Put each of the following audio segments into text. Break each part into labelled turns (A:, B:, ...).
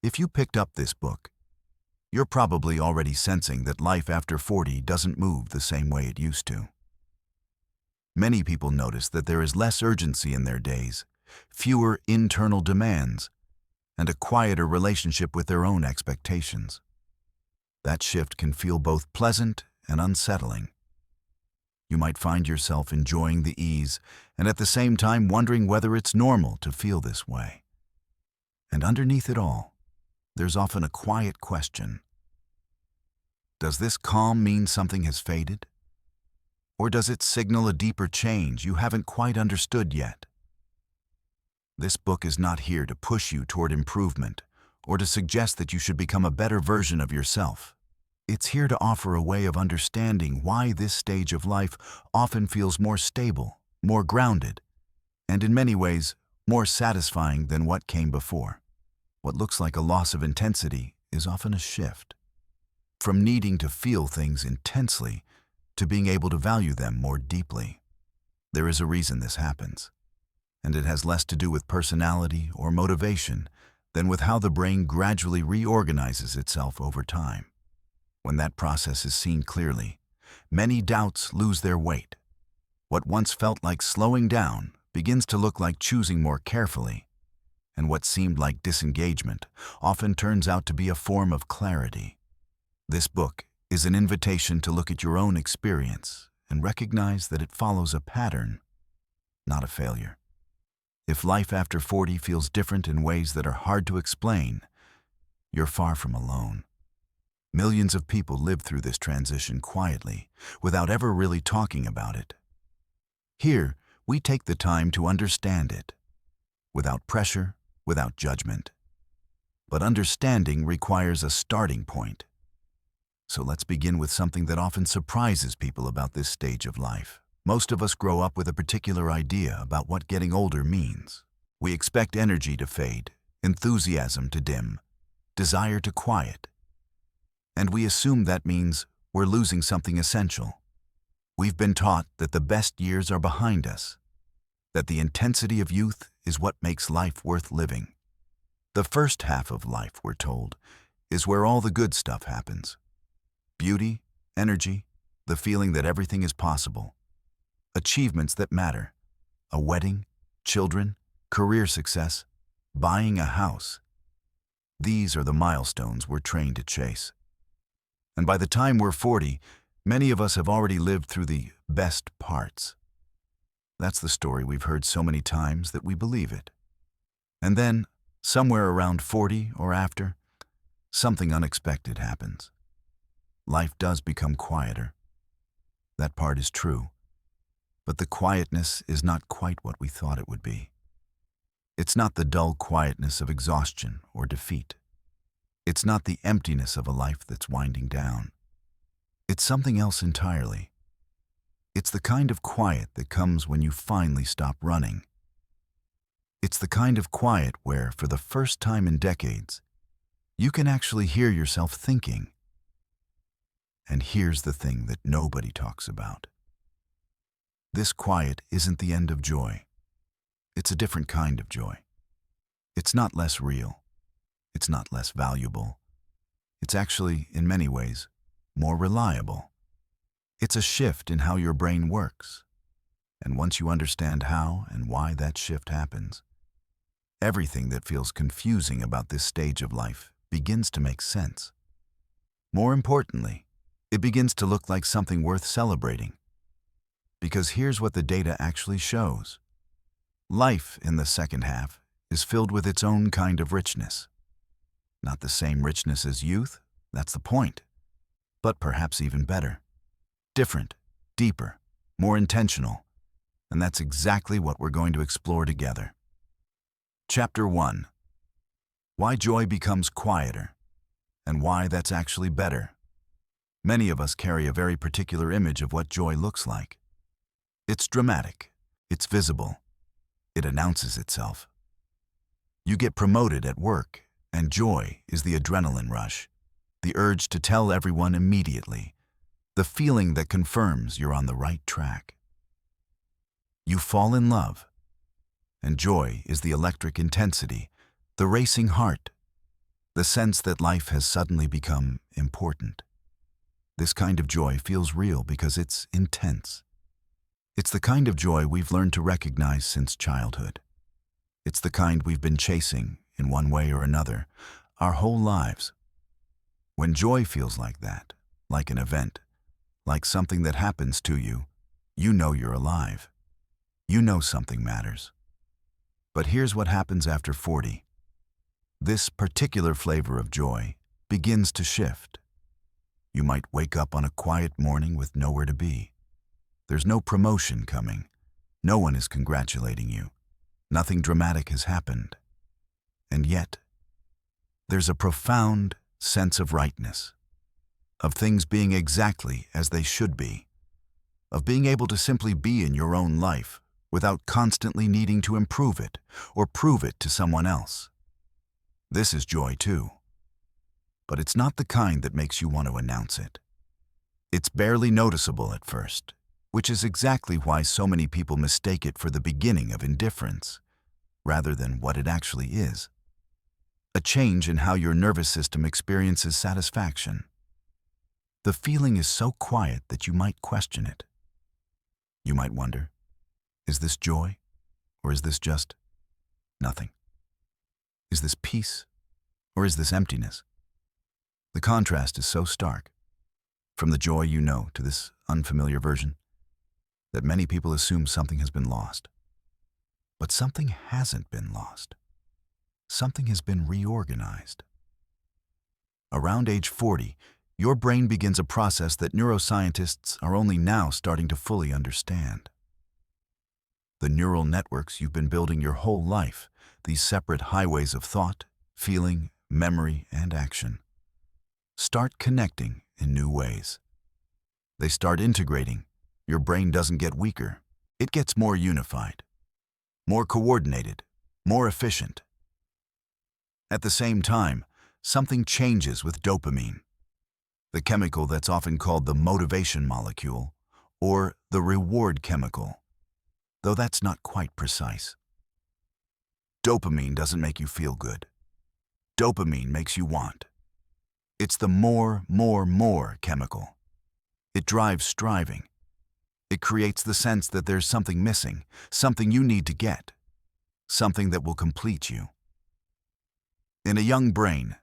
A: If you picked up this book, you're probably already sensing that life after 40 doesn't move the same way it used to. Many people notice that there is less urgency in their days, fewer internal demands, and a quieter relationship with their own expectations. That shift can feel both pleasant and unsettling. You might find yourself enjoying the ease and at the same time wondering whether it's normal to feel this way. And underneath it all, there's often a quiet question. Does this calm mean something has faded? Or does it signal a deeper change you haven't quite understood yet? This book is not here to push you toward improvement or to suggest that you should become a better version of yourself. It's here to offer a way of understanding why this stage of life often feels more stable, more grounded, and in many ways, more satisfying than what came before. What looks like a loss of intensity is often a shift. From needing to feel things intensely to being able to value them more deeply. There is a reason this happens, and it has less to do with personality or motivation than with how the brain gradually reorganizes itself over time. When that process is seen clearly, many doubts lose their weight. What once felt like slowing down begins to look like choosing more carefully, and what seemed like disengagement often turns out to be a form of clarity. This book is an invitation to look at your own experience and recognize that it follows a pattern, not a failure. If life after 40 feels different in ways that are hard to explain, you're far from alone. Millions of people live through this transition quietly, without ever really talking about it. Here, we take the time to understand it, without pressure, without judgment. But understanding requires a starting point. So let's begin with something that often surprises people about this stage of life. Most of us grow up with a particular idea about what getting older means. We expect energy to fade, enthusiasm to dim, desire to quiet. And we assume that means we're losing something essential. We've been taught that the best years are behind us, that the intensity of youth is what makes life worth living. The first half of life, we're told, is where all the good stuff happens. Beauty, energy, the feeling that everything is possible. Achievements that matter. A wedding, children, career success, buying a house. These are the milestones we're trained to chase. And by the time we're 40, many of us have already lived through the best parts. That's the story we've heard so many times that we believe it. And then, somewhere around 40 or after, something unexpected happens. Life does become quieter. That part is true. But the quietness is not quite what we thought it would be. It's not the dull quietness of exhaustion or defeat. It's not the emptiness of a life that's winding down. It's something else entirely. It's the kind of quiet that comes when you finally stop running. It's the kind of quiet where, for the first time in decades, you can actually hear yourself thinking. And here's the thing that nobody talks about. This quiet isn't the end of joy. It's a different kind of joy. It's not less real. It's not less valuable. It's actually, in many ways, more reliable. It's a shift in how your brain works. And once you understand how and why that shift happens, everything that feels confusing about this stage of life begins to make sense. More importantly, it begins to look like something worth celebrating. Because here's what the data actually shows. Life in the second half is filled with its own kind of richness. Not the same richness as youth, that's the point. But perhaps even better. Different, deeper, more intentional. And that's exactly what we're going to explore together. Chapter 1. Why joy becomes quieter, and why that's actually better. Many of us carry a very particular image of what joy looks like. It's dramatic, it's visible, it announces itself. You get promoted at work, and joy is the adrenaline rush, the urge to tell everyone immediately, the feeling that confirms you're on the right track. You fall in love, and joy is the electric intensity, the racing heart, the sense that life has suddenly become important. This kind of joy feels real because it's intense. It's the kind of joy we've learned to recognize since childhood. It's the kind we've been chasing, in one way or another, our whole lives. When joy feels like that, like an event, like something that happens to you, you know you're alive. You know something matters. But here's what happens after 40. This particular flavor of joy begins to shift. You might wake up on a quiet morning with nowhere to be. There's no promotion coming. No one is congratulating you. Nothing dramatic has happened. And yet, there's a profound sense of rightness, of things being exactly as they should be, of being able to simply be in your own life without constantly needing to improve it or prove it to someone else. This is joy too. But it's not the kind that makes you want to announce it. It's barely noticeable at first, which is exactly why so many people mistake it for the beginning of indifference, rather than what it actually is. A change in how your nervous system experiences satisfaction. The feeling is so quiet that you might question it. You might wonder, is this joy, or is this just nothing? Is this peace, or is this emptiness? The contrast is so stark, from the joy you know to this unfamiliar version, that many people assume something has been lost. But something hasn't been lost. Something has been reorganized. Around age 40, your brain begins a process that neuroscientists are only now starting to fully understand. The neural networks you've been building your whole life, these separate highways of thought, feeling, memory, and action, start connecting in new ways. They start integrating. Your brain doesn't get weaker. It gets more unified, more coordinated, more efficient. At the same time, something changes with dopamine, the chemical that's often called the motivation molecule or the reward chemical, though that's not quite precise. Dopamine doesn't make you feel good. Dopamine makes you want. It's the more chemical. It drives striving. It creates the sense that there's something missing, something you need to get, something that will complete you. In a young brain,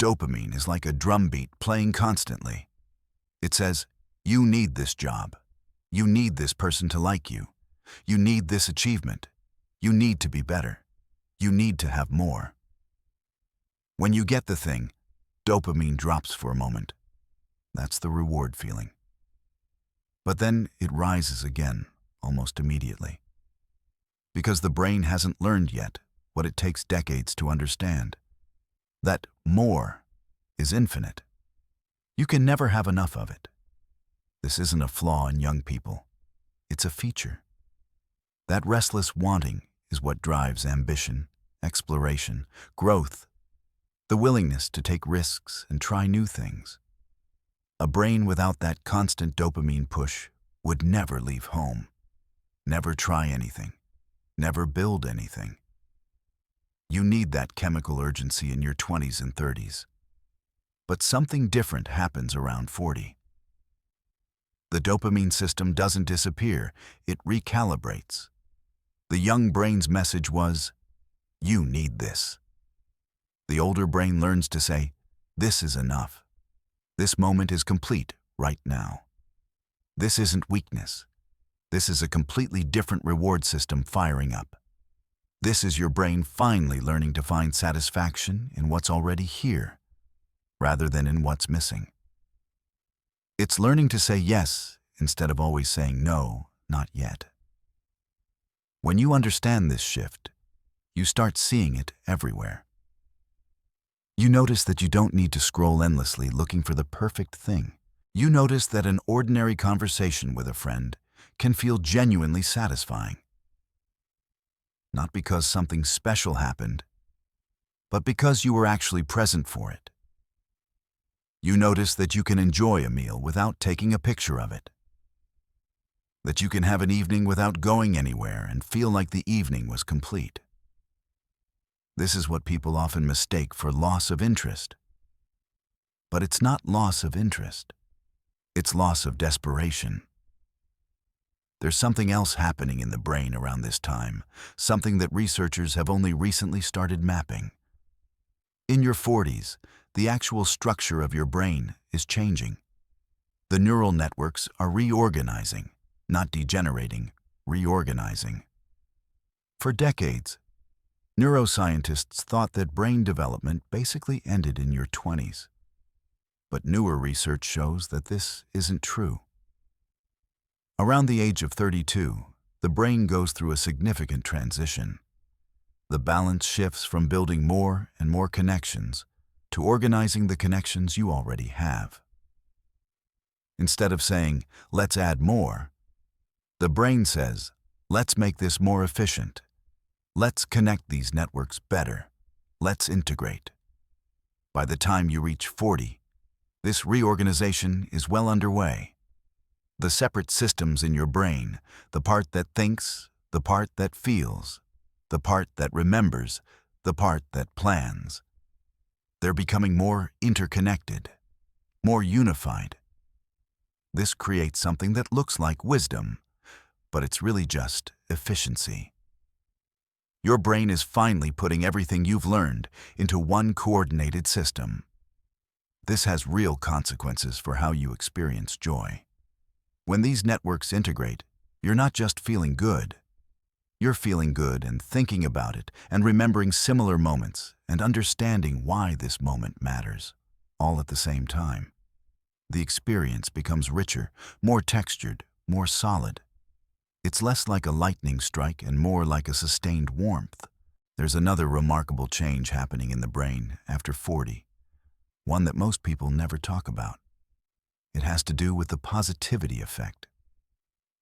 A: dopamine is like a drumbeat playing constantly. It says, you need this job. You need this person to like you. You need this achievement. You need to be better. You need to have more. When you get the thing, dopamine drops for a moment. That's the reward feeling. But then it rises again, almost immediately. Because the brain hasn't learned yet what it takes decades to understand. That more is infinite. You can never have enough of it. This isn't a flaw in young people. It's a feature. That restless wanting is what drives ambition, exploration, growth, the willingness to take risks and try new things. A brain without that constant dopamine push would never leave home, never try anything, never build anything. You need that chemical urgency in your 20s and 30s. But something different happens around 40. The dopamine system doesn't disappear, it recalibrates. The young brain's message was, you need this. The older brain learns to say, this is enough. This moment is complete right now. This isn't weakness. This is a completely different reward system firing up. This is your brain finally learning to find satisfaction in what's already here, rather than in what's missing. It's learning to say yes instead of always saying no, not yet. When you understand this shift, you start seeing it everywhere. You notice that you don't need to scroll endlessly looking for the perfect thing. You notice that an ordinary conversation with a friend can feel genuinely satisfying. Not because something special happened, but because you were actually present for it. You notice that you can enjoy a meal without taking a picture of it. That you can have an evening without going anywhere and feel like the evening was complete. This is what people often mistake for loss of interest. But it's not loss of interest. It's loss of desperation. There's something else happening in the brain around this time, something that researchers have only recently started mapping. In your 40s, the actual structure of your brain is changing. The neural networks are reorganizing, not degenerating, reorganizing. For decades, neuroscientists thought that brain development basically ended in your 20s. But newer research shows that this isn't true. Around the age of 32, the brain goes through a significant transition. The balance shifts from building more and more connections to organizing the connections you already have. Instead of saying, "Let's add more," the brain says, "Let's make this more efficient. Let's connect these networks better. Let's integrate." By the time you reach 40, this reorganization is well underway. The separate systems in your brain, the part that thinks, the part that feels, the part that remembers, the part that plans. They're becoming more interconnected, more unified. This creates something that looks like wisdom, but it's really just efficiency. Your brain is finally putting everything you've learned into one coordinated system. This has real consequences for how you experience joy. When these networks integrate, you're not just feeling good. You're feeling good and thinking about it and remembering similar moments and understanding why this moment matters, all at the same time. The experience becomes richer, more textured, more solid. It's less like a lightning strike and more like a sustained warmth. There's another remarkable change happening in the brain after 40, one that most people never talk about. It has to do with the positivity effect,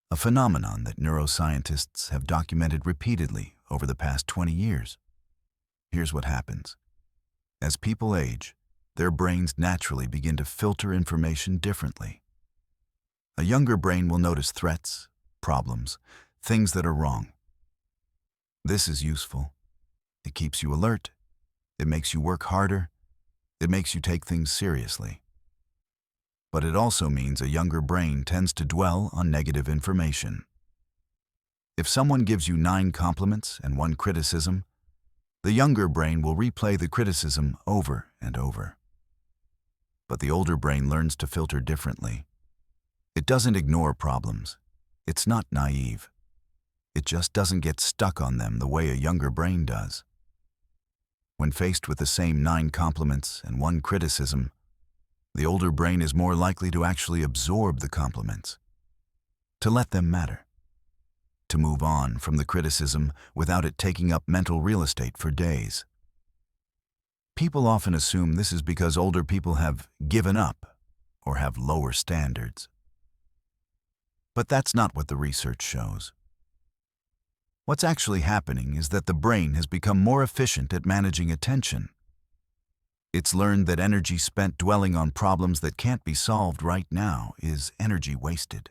A: a phenomenon that neuroscientists have documented repeatedly over the past 20 years. Here's what happens. As people age, their brains naturally begin to filter information differently. A younger brain will notice threats, problems, things that are wrong. This is useful. It keeps you alert. It makes you work harder. It makes you take things seriously. But it also means a younger brain tends to dwell on negative information. If someone gives you 9 compliments and 1 criticism, the younger brain will replay the criticism over and over. But the older brain learns to filter differently. It doesn't ignore problems. It's not naive. It just doesn't get stuck on them the way a younger brain does. When faced with the same 9 compliments and 1 criticism, the older brain is more likely to actually absorb the compliments, to let them matter, to move on from the criticism without it taking up mental real estate for days. People often assume this is because older people have given up or have lower standards. But that's not what the research shows. What's actually happening is that the brain has become more efficient at managing attention. It's learned that energy spent dwelling on problems that can't be solved right now is energy wasted.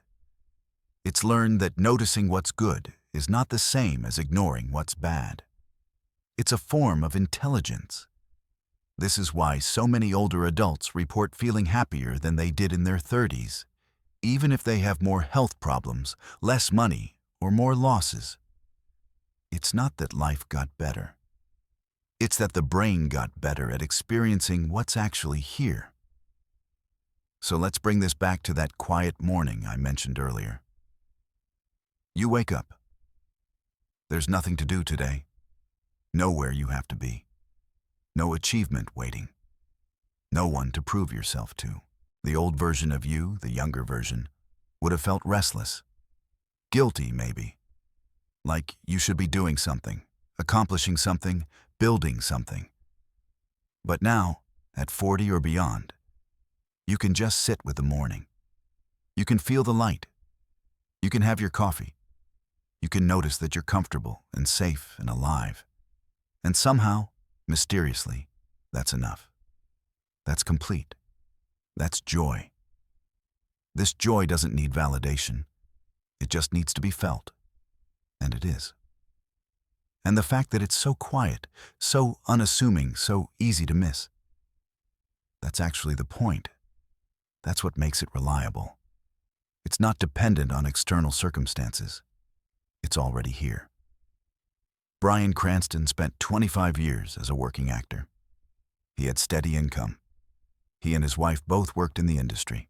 A: It's learned that noticing what's good is not the same as ignoring what's bad. It's a form of intelligence. This is why so many older adults report feeling happier than they did in their 30s, even if they have more health problems, less money, or more losses. It's not that life got better. It's that the brain got better at experiencing what's actually here. So let's bring this back to that quiet morning I mentioned earlier. You wake up. There's nothing to do today. Nowhere you have to be. No achievement waiting. No one to prove yourself to. The old version of you, the younger version, would have felt restless. Guilty, maybe. Like you should be doing something, accomplishing something, building something. But now, at 40 or beyond, you can just sit with the morning. You can feel the light. You can have your coffee. You can notice that you're comfortable and safe and alive. And somehow, mysteriously, that's enough. That's complete. That's joy. This joy doesn't need validation. It just needs to be felt. And it is. And the fact that it's so quiet, so unassuming, so easy to miss. That's actually the point. That's what makes it reliable. It's not dependent on external circumstances. It's already here. Bryan Cranston spent 25 years as a working actor. He had steady income. He and his wife both worked in the industry.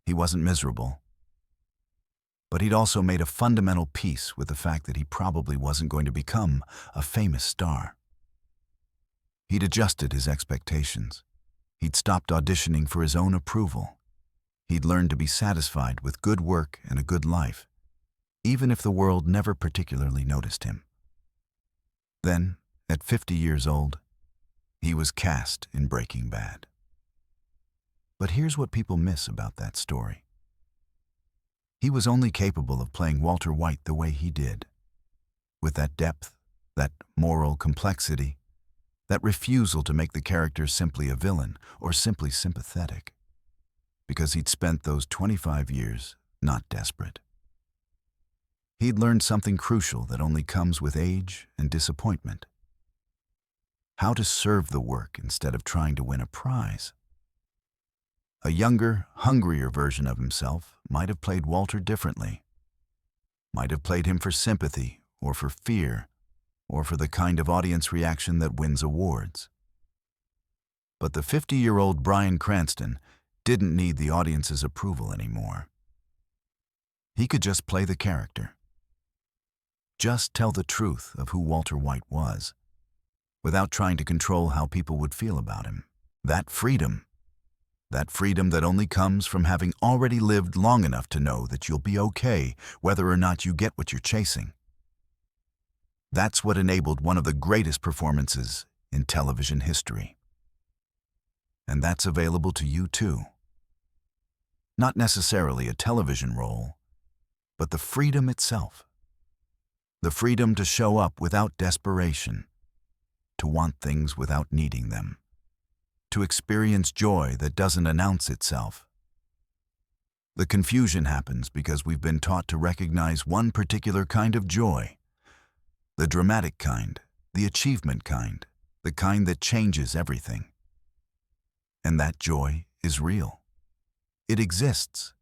A: He wasn't miserable. But he'd also made a fundamental peace with the fact that he probably wasn't going to become a famous star. He'd adjusted his expectations. He'd stopped auditioning for his own approval. He'd learned to be satisfied with good work and a good life, even if the world never particularly noticed him. Then, at 50 years old, he was cast in Breaking Bad. But here's what people miss about that story. He was only capable of playing Walter White the way he did, with that depth, that moral complexity, that refusal to make the character simply a villain or simply sympathetic, because he'd spent those 25 years not desperate. He'd learned something crucial that only comes with age and disappointment: how to serve the work instead of trying to win a prize. A younger, hungrier version of himself might have played Walter differently, might have played him for sympathy or for fear or for the kind of audience reaction that wins awards. But the 50-year-old Bryan Cranston didn't need the audience's approval anymore. He could just play the character. Just tell the truth of who Walter White was, without trying to control how people would feel about him. That freedom that only comes from having already lived long enough to know that you'll be okay whether or not you get what you're chasing. That's what enabled one of the greatest performances in television history. And that's available to you too. Not necessarily a television role, but the freedom itself. The freedom to show up without desperation, to want things without needing them, to experience joy that doesn't announce itself. The confusion happens because we've been taught to recognize one particular kind of joy: the dramatic kind, the achievement kind, the kind that changes everything. And that joy is real. It exists.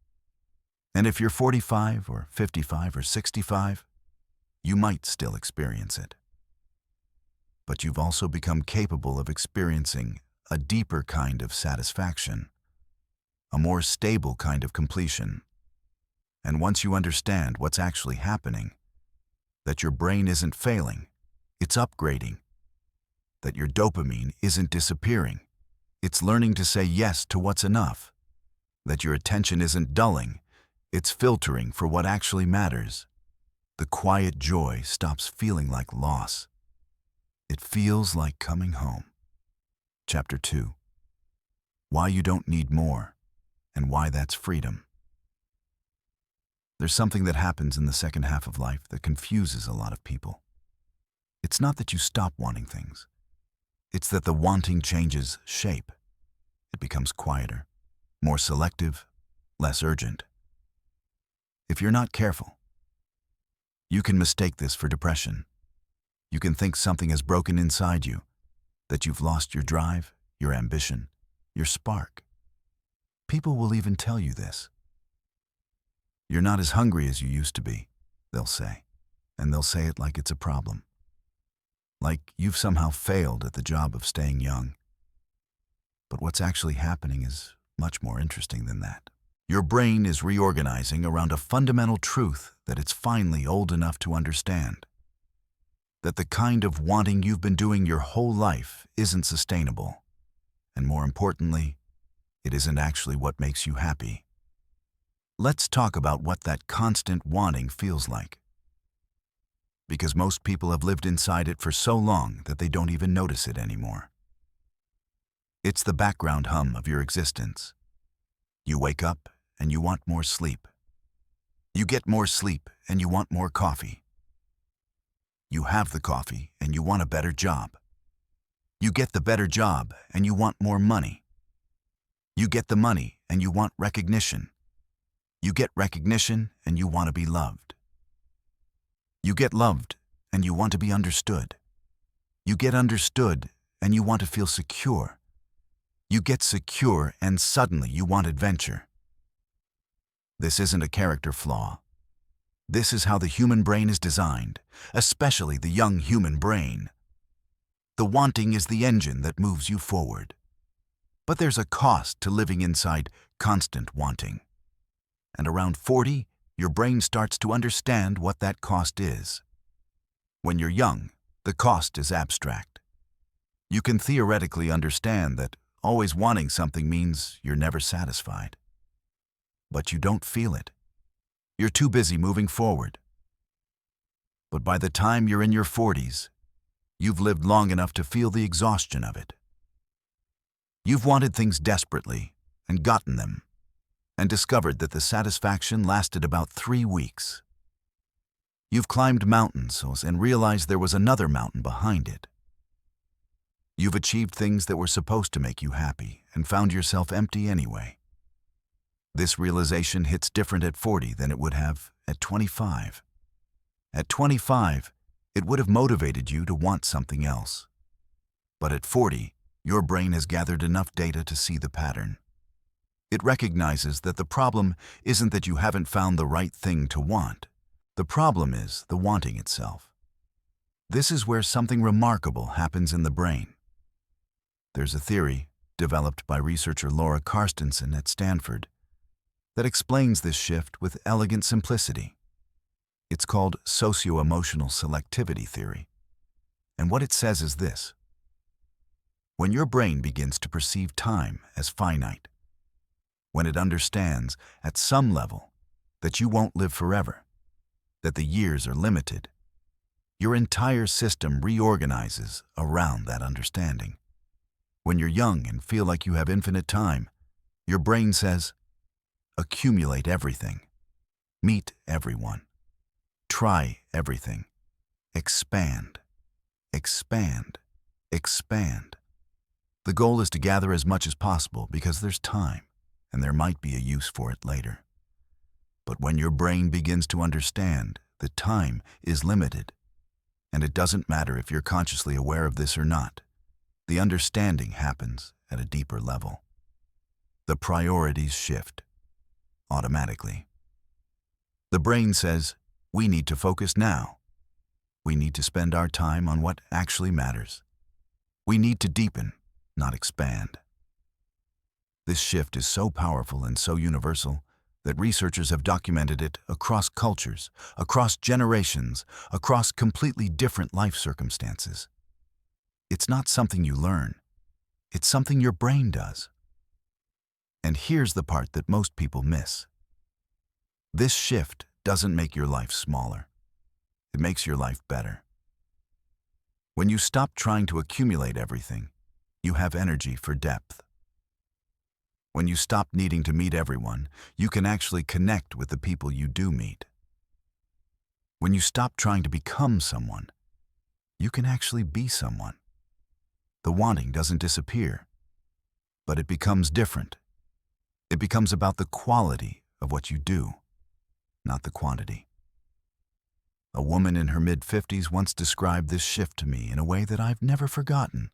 A: And if you're 45 or 55 or 65, you might still experience it. But you've also become capable of experiencing a deeper kind of satisfaction, a more stable kind of completion. And once you understand what's actually happening, that your brain isn't failing, it's upgrading, that your dopamine isn't disappearing, it's learning to say yes to what's enough, that your attention isn't dulling, it's filtering for what actually matters, the quiet joy stops feeling like loss. It feels like coming home. Chapter 2. Why you don't need more, and why that's freedom. There's something that happens in the second half of life that confuses a lot of people. It's not that you stop wanting things. It's that the wanting changes shape. It becomes quieter, more selective, less urgent. If you're not careful, you can mistake this for depression. You can think something has broken inside you, that you've lost your drive, your ambition, your spark. People will even tell you this. You're not as hungry as you used to be, they'll say, and they'll say it like it's a problem. Like you've somehow failed at the job of staying young. But what's actually happening is much more interesting than that. Your brain is reorganizing around a fundamental truth that it's finally old enough to understand. That the kind of wanting you've been doing your whole life isn't sustainable. And more importantly, it isn't actually what makes you happy. Let's talk about what that constant wanting feels like. Because most people have lived inside it for so long that they don't even notice it anymore. It's the background hum of your existence. You wake up and you want more sleep. You get more sleep and you want more coffee. You have the coffee and you want a better job. You get the better job and you want more money. You get the money and you want recognition. You get recognition and you want to be loved. You get loved and you want to be understood. You get understood, and you want to feel secure. You get secure, and suddenly you want adventure. This isn't a character flaw. This is how the human brain is designed, especially the young human brain. The wanting is the engine that moves you forward. But there's a cost to living inside constant wanting. And around 40, your brain starts to understand what that cost is. When you're young, the cost is abstract. You can theoretically understand that always wanting something means you're never satisfied. But you don't feel it. You're too busy moving forward. But by the time you're in your 40s, you've lived long enough to feel the exhaustion of it. You've wanted things desperately and gotten them, and discovered that the satisfaction lasted about 3 weeks. You've climbed mountains and realized there was another mountain behind it. You've achieved things that were supposed to make you happy and found yourself empty anyway. This realization hits different at 40 than it would have at 25. At 25, it would have motivated you to want something else. But at 40, your brain has gathered enough data to see the pattern. It recognizes that the problem isn't that you haven't found the right thing to want. The problem is the wanting itself. This is where something remarkable happens in the brain. There's a theory, developed by researcher Laura Carstensen at Stanford, that explains this shift with elegant simplicity. It's called socio-emotional selectivity theory. And what it says is this: when your brain begins to perceive time as finite, when it understands at some level that you won't live forever, that the years are limited, your entire system reorganizes around that understanding. When you're young and feel like you have infinite time, your brain says, accumulate everything, meet everyone, try everything, expand, expand, expand. The goal is to gather as much as possible because there's time, and there might be a use for it later. But when your brain begins to understand that time is limited, and it doesn't matter if you're consciously aware of this or not, the understanding happens at a deeper level. The priorities shift automatically. The brain says, we need to focus now. We need to spend our time on what actually matters. We need to deepen, not expand. This shift is so powerful and so universal that researchers have documented it across cultures, across generations, across completely different life circumstances. It's not something you learn. It's something your brain does. And here's the part that most people miss. This shift doesn't make your life smaller. It makes your life better. When you stop trying to accumulate everything, you have energy for depth. When you stop needing to meet everyone, you can actually connect with the people you do meet. When you stop trying to become someone, you can actually be someone. The wanting doesn't disappear, but it becomes different. It becomes about the quality of what you do, not the quantity. A woman in her mid-50s once described this shift to me in a way that I've never forgotten.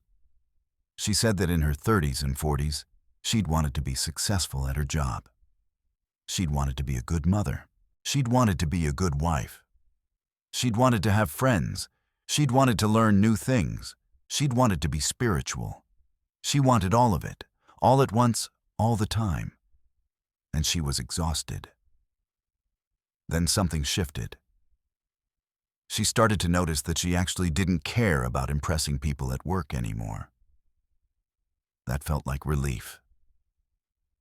A: She said that in her 30s and 40s, she'd wanted to be successful at her job. She'd wanted to be a good mother. She'd wanted to be a good wife. She'd wanted to have friends. She'd wanted to learn new things. She'd wanted to be spiritual. She wanted all of it, all at once, all the time. And she was exhausted. Then something shifted. She started to notice that she actually didn't care about impressing people at work anymore. That felt like relief.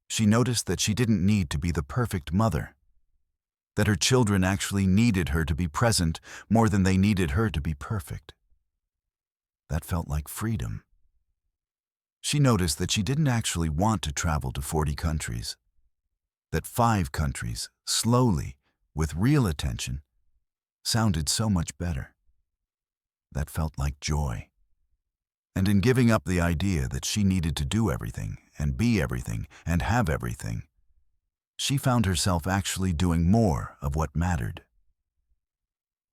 A: She noticed that she didn't need to be the perfect mother, that her children actually needed her to be present more than they needed her to be perfect. That felt like freedom. She noticed that she didn't actually want to travel to 40 countries, that 5 countries, slowly, with real attention, sounded so much better. That felt like joy. And in giving up the idea that she needed to do everything and be everything and have everything, she found herself actually doing more of what mattered.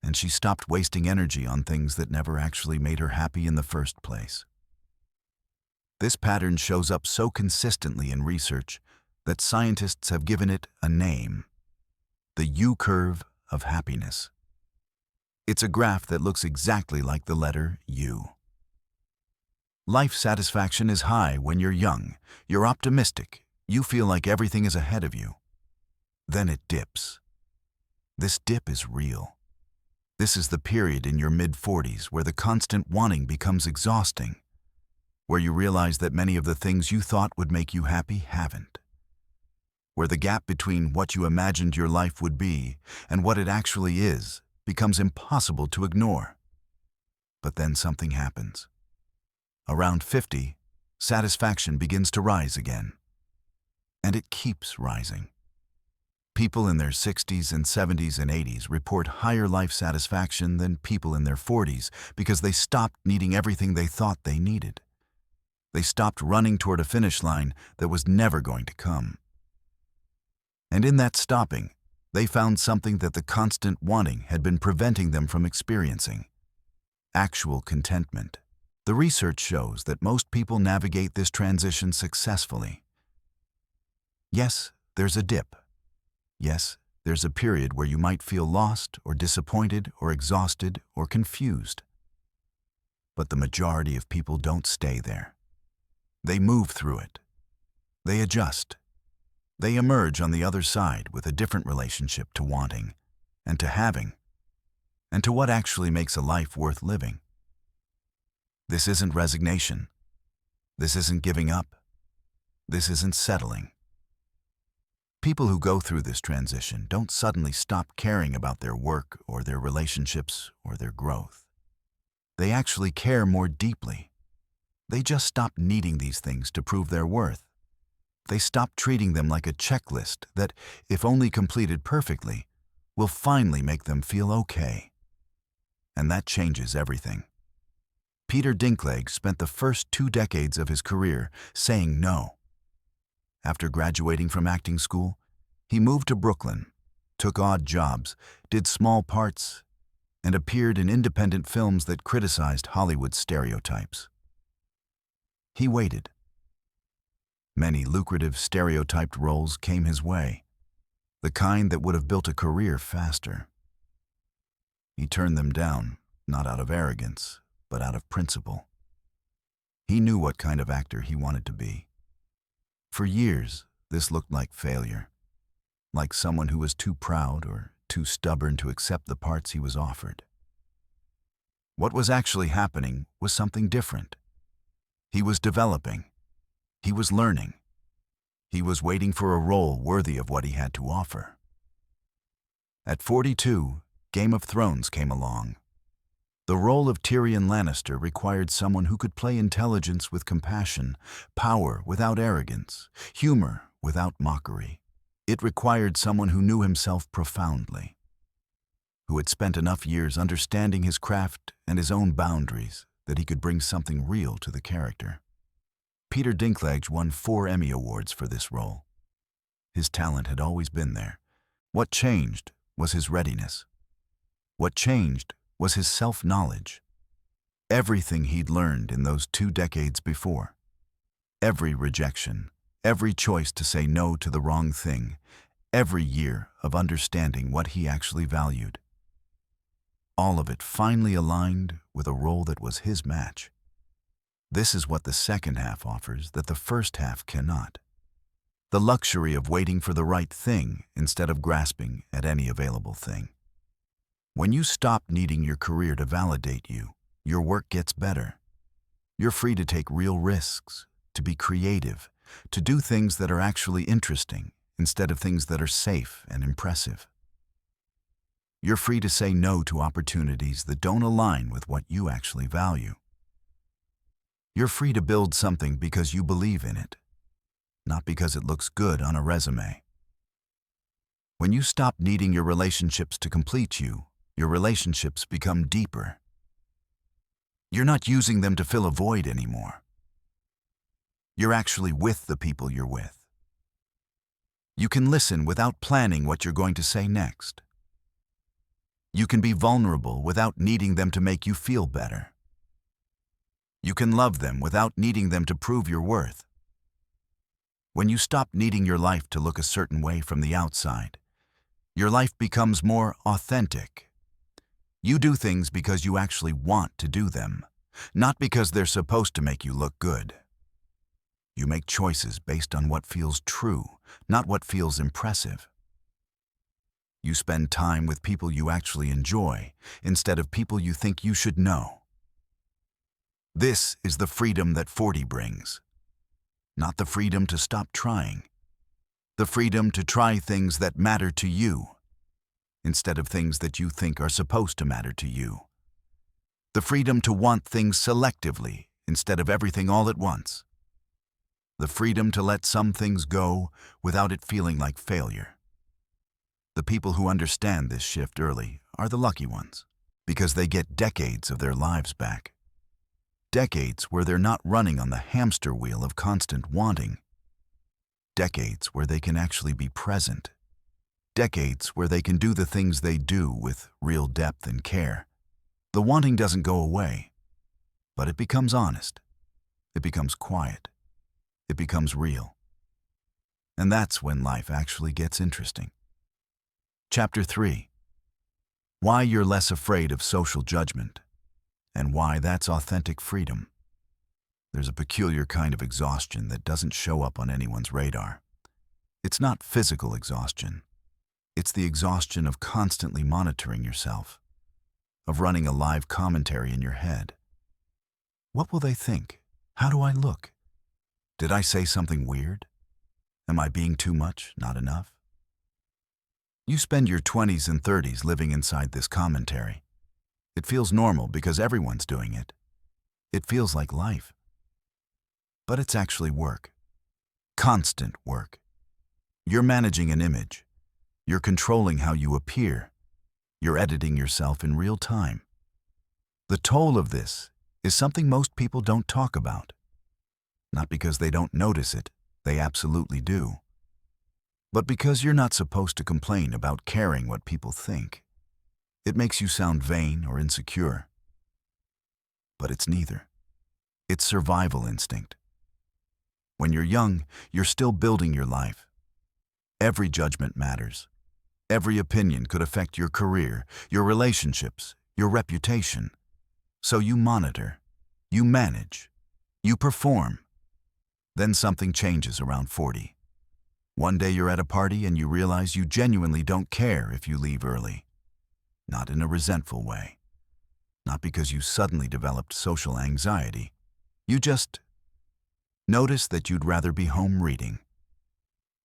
A: and she stopped wasting energy on things that never actually made her happy in the first place. This pattern shows up so consistently in research that scientists have given it a name: the U-curve of happiness. It's a graph that looks exactly like the letter U. Life satisfaction is high when you're young, you're optimistic, you feel like everything is ahead of you. Then it dips. This dip is real. This is the period in your mid-40s where the constant wanting becomes exhausting, where you realize that many of the things you thought would make you happy haven't, where the gap between what you imagined your life would be and what it actually is becomes impossible to ignore. But then something happens. Around 50, satisfaction begins to rise again. And it keeps rising. People in their 60s and 70s and 80s report higher life satisfaction than people in their 40s because they stopped needing everything they thought they needed. They stopped running toward a finish line that was never going to come. And in that stopping, they found something that the constant wanting had been preventing them from experiencing: actual contentment. The research shows that most people navigate this transition successfully. Yes, there's a dip. Yes, there's a period where you might feel lost or disappointed or exhausted or confused. But the majority of people don't stay there. They move through it. They adjust. They emerge on the other side with a different relationship to wanting and to having, and to what actually makes a life worth living. This isn't resignation. This isn't giving up. This isn't settling. People who go through this transition don't suddenly stop caring about their work or their relationships or their growth. They actually care more deeply. They just stop needing these things to prove their worth. They stop treating them like a checklist that, if only completed perfectly, will finally make them feel okay. And that changes everything. Peter Dinklage spent the first 2 decades of his career saying no. After graduating from acting school, he moved to Brooklyn, took odd jobs, did small parts, and appeared in independent films that criticized Hollywood stereotypes. He waited. Many lucrative stereotyped roles came his way, the kind that would have built a career faster. He turned them down, not out of arrogance, but out of principle. He knew what kind of actor he wanted to be. For years, this looked like failure, like someone who was too proud or too stubborn to accept the parts he was offered. What was actually happening was something different. He was developing. He was learning. He was waiting for a role worthy of what he had to offer. At 42, Game of Thrones came along. The role of Tyrion Lannister required someone who could play intelligence with compassion, power without arrogance, humor without mockery. It required someone who knew himself profoundly, who had spent enough years understanding his craft and his own boundaries that he could bring something real to the character. Peter Dinklage won 4 Emmy Awards for this role. His talent had always been there. What changed was his readiness. What changed was his self-knowledge. Everything he'd learned in those 2 decades before. Every rejection, every choice to say no to the wrong thing, every year of understanding what he actually valued. All of it finally aligned with a role that was his match. This is what the second half offers that the first half cannot. The luxury of waiting for the right thing instead of grasping at any available thing. When you stop needing your career to validate you, your work gets better. You're free to take real risks, to be creative, to do things that are actually interesting instead of things that are safe and impressive. You're free to say no to opportunities that don't align with what you actually value. You're free to build something because you believe in it, not because it looks good on a resume. When you stop needing your relationships to complete you, your relationships become deeper. You're not using them to fill a void anymore. You're actually with the people you're with. You can listen without planning what you're going to say next. You can be vulnerable without needing them to make you feel better. You can love them without needing them to prove your worth. When you stop needing your life to look a certain way from the outside, your life becomes more authentic. You do things because you actually want to do them, not because they're supposed to make you look good. You make choices based on what feels true, not what feels impressive. You spend time with people you actually enjoy, instead of people you think you should know. This is the freedom that 40 brings. Not the freedom to stop trying. The freedom to try things that matter to you, instead of things that you think are supposed to matter to you. The freedom to want things selectively, instead of everything all at once. The freedom to let some things go without it feeling like failure. The people who understand this shift early are the lucky ones, because they get decades of their lives back. Decades where they're not running on the hamster wheel of constant wanting. Decades where they can actually be present. Decades where they can do the things they do with real depth and care. The wanting doesn't go away, but it becomes honest. It becomes quiet. It becomes real. And that's when life actually gets interesting. Chapter 3. Why you're less afraid of social judgment, and why that's authentic freedom. There's a peculiar kind of exhaustion that doesn't show up on anyone's radar. It's not physical exhaustion. It's the exhaustion of constantly monitoring yourself, of running a live commentary in your head. What will they think? How do I look? Did I say something weird? Am I being too much, not enough? You spend your 20s and 30s living inside this commentary. It feels normal because everyone's doing it. It feels like life. But it's actually work. Constant work. You're managing an image. You're controlling how you appear. You're editing yourself in real time. The toll of this is something most people don't talk about. Not because they don't notice it, they absolutely do. But because you're not supposed to complain about caring what people think. It makes you sound vain or insecure. But it's neither. It's survival instinct. When you're young, you're still building your life. Every judgment matters. Every opinion could affect your career, your relationships, your reputation. So you monitor, you manage, you perform. Then something changes around 40. One day you're at a party and you realize you genuinely don't care if you leave early. Not in a resentful way. Not because you suddenly developed social anxiety. You just notice that you'd rather be home reading.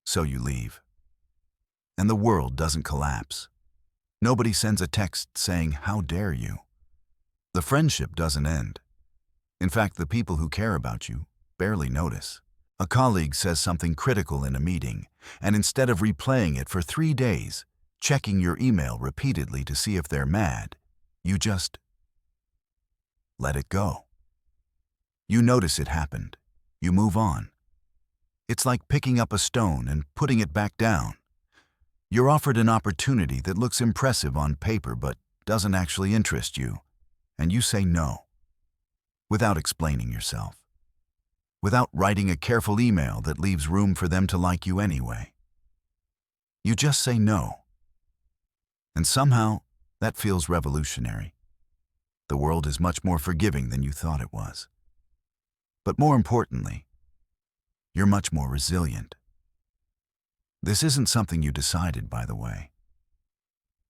A: So you leave. And the world doesn't collapse. Nobody sends a text saying, "How dare you?" The friendship doesn't end. In fact, the people who care about you barely notice. A colleague says something critical in a meeting, and instead of replaying it for 3 days, checking your email repeatedly to see if they're mad, you just let it go. You notice it happened. You move on. It's like picking up a stone and putting it back down. You're offered an opportunity that looks impressive on paper but doesn't actually interest you, and you say no, without explaining yourself. Without writing a careful email that leaves room for them to like you anyway. You just say no. And somehow, that feels revolutionary. The world is much more forgiving than you thought it was. But more importantly, you're much more resilient. This isn't something you decided, by the way.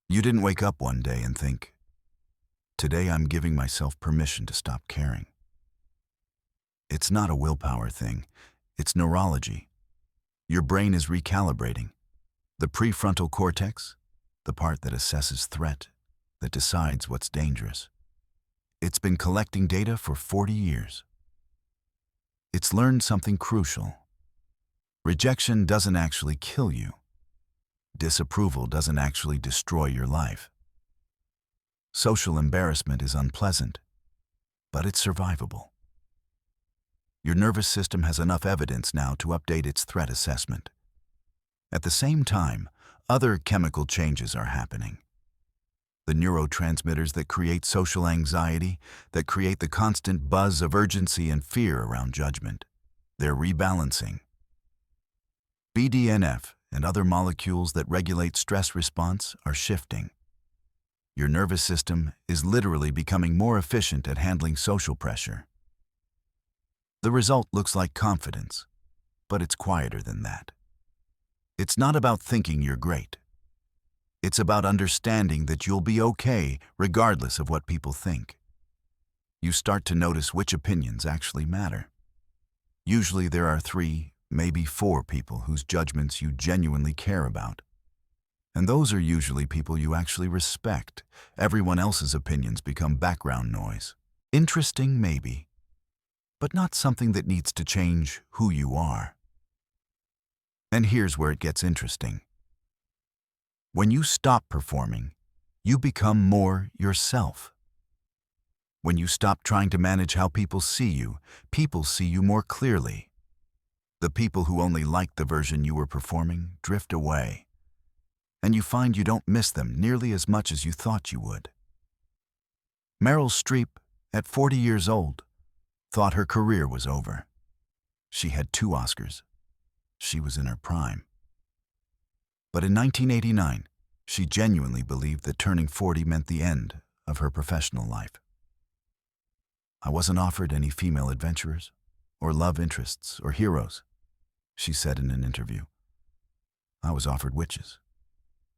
A: You didn't wake up one day and think, "Today I'm giving myself permission to stop caring." It's not a willpower thing. It's neurology. Your brain is recalibrating. The prefrontal cortex, the part that assesses threat, that decides what's dangerous. It's been collecting data for 40 years. It's learned something crucial. Rejection doesn't actually kill you. Disapproval doesn't actually destroy your life. Social embarrassment is unpleasant, but it's survivable. Your nervous system has enough evidence now to update its threat assessment. At the same time, other chemical changes are happening. The neurotransmitters that create social anxiety, that create the constant buzz of urgency and fear around judgment. They're rebalancing. BDNF and other molecules that regulate stress response are shifting. Your nervous system is literally becoming more efficient at handling social pressure. The result looks like confidence, but it's quieter than that. It's not about thinking you're great. It's about understanding that you'll be okay regardless of what people think. You start to notice which opinions actually matter. Usually there are 3, maybe 4 people whose judgments you genuinely care about. And those are usually people you actually respect. Everyone else's opinions become background noise. Interesting, maybe, but not something that needs to change who you are. And here's where it gets interesting. When you stop performing, you become more yourself. When you stop trying to manage how people see you more clearly. The people who only liked the version you were performing drift away, and you find you don't miss them nearly as much as you thought you would. Meryl Streep, at 40 years old, thought her career was over. She had 2 Oscars. She was in her prime. But in 1989, she genuinely believed that turning 40 meant the end of her professional life. I wasn't offered any female adventurers, or love interests, or heroes, she said in an interview. I was offered witches,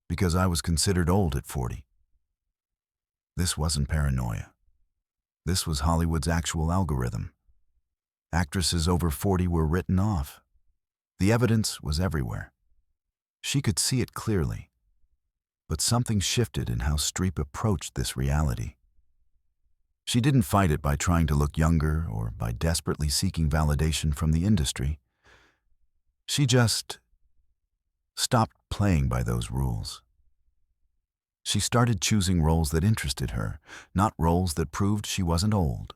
A: because I was considered old at 40. This wasn't paranoia. This was Hollywood's actual algorithm. Actresses over 40 were written off. The evidence was everywhere. She could see it clearly. But something shifted in how Streep approached this reality. She didn't fight it by trying to look younger or by desperately seeking validation from the industry. She just stopped playing by those rules. She started choosing roles that interested her, not roles that proved she wasn't old.